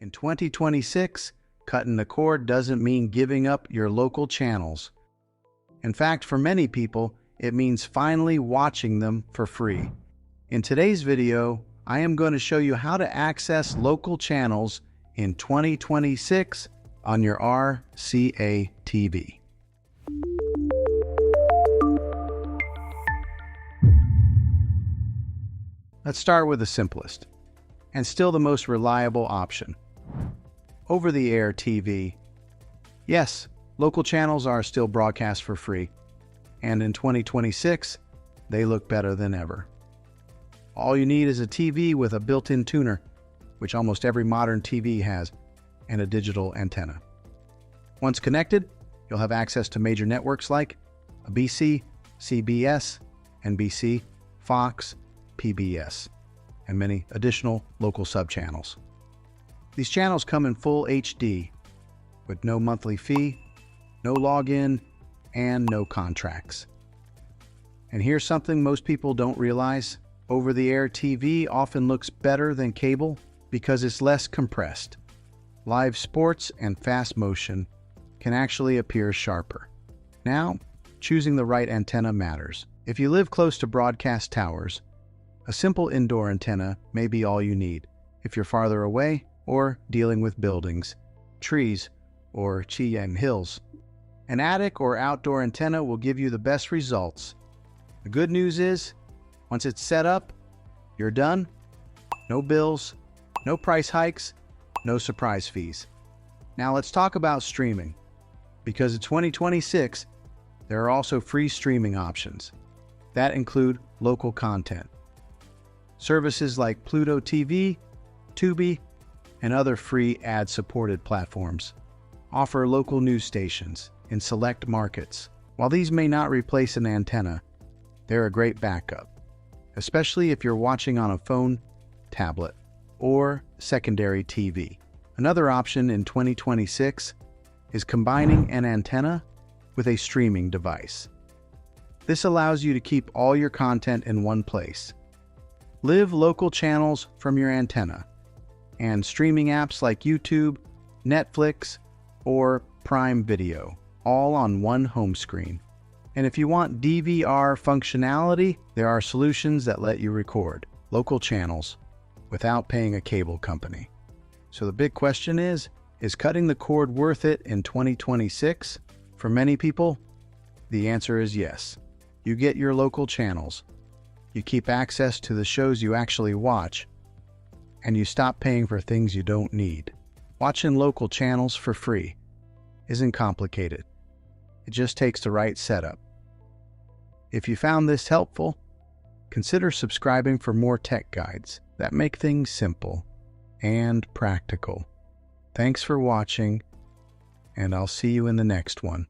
In 2026, cutting the cord doesn't mean giving up your local channels. In fact, for many people, it means finally watching them for free. In today's video, I am going to show you how to access local channels in 2026 on your RCA TV. Let's start with the simplest, and still the most reliable option. Over-the-air TV. Yes, local channels are still broadcast for free, and in 2026, they look better than ever. All you need is a TV with a built-in tuner, which almost every modern TV has, and a digital antenna. Once connected, you'll have access to major networks like ABC, CBS, NBC, Fox, PBS, and many additional local subchannels. These channels come in full HD, with no monthly fee, no login, and no contracts. And here's something most people don't realize. Over-the-air TV often looks better than cable because it's less compressed. Live sports and fast motion can actually appear sharper. Now, choosing the right antenna matters. If you live close to broadcast towers, a simple indoor antenna may be all you need. If you're farther away or dealing with buildings, trees, or Cheyenne hills, an attic or outdoor antenna will give you the best results. The good news is, once it's set up, you're done. No bills, no price hikes, no surprise fees. Now let's talk about streaming. Because in 2026, there are also free streaming options that include local content. Services like Pluto TV, Tubi, and other free ad-supported platforms offer local news stations in select markets. While these may not replace an antenna, they're a great backup, especially if you're watching on a phone, tablet, or secondary TV. Another option in 2026 is combining an antenna with a streaming device. This allows you to keep all your content in one place. Live local channels from your antenna, and streaming apps like YouTube, Netflix, or Prime Video, all on one home screen. And if you want DVR functionality, there are solutions that let you record local channels without paying a cable company. So the big question is cutting the cord worth it in 2026? For many people, the answer is yes. You get your local channels, you keep access to the shows you actually watch, and you stop paying for things you don't need. Watching local channels for free isn't complicated. It just takes the right setup. If you found this helpful, consider subscribing for more tech guides that make things simple and practical. Thanks for watching, and I'll see you in the next one.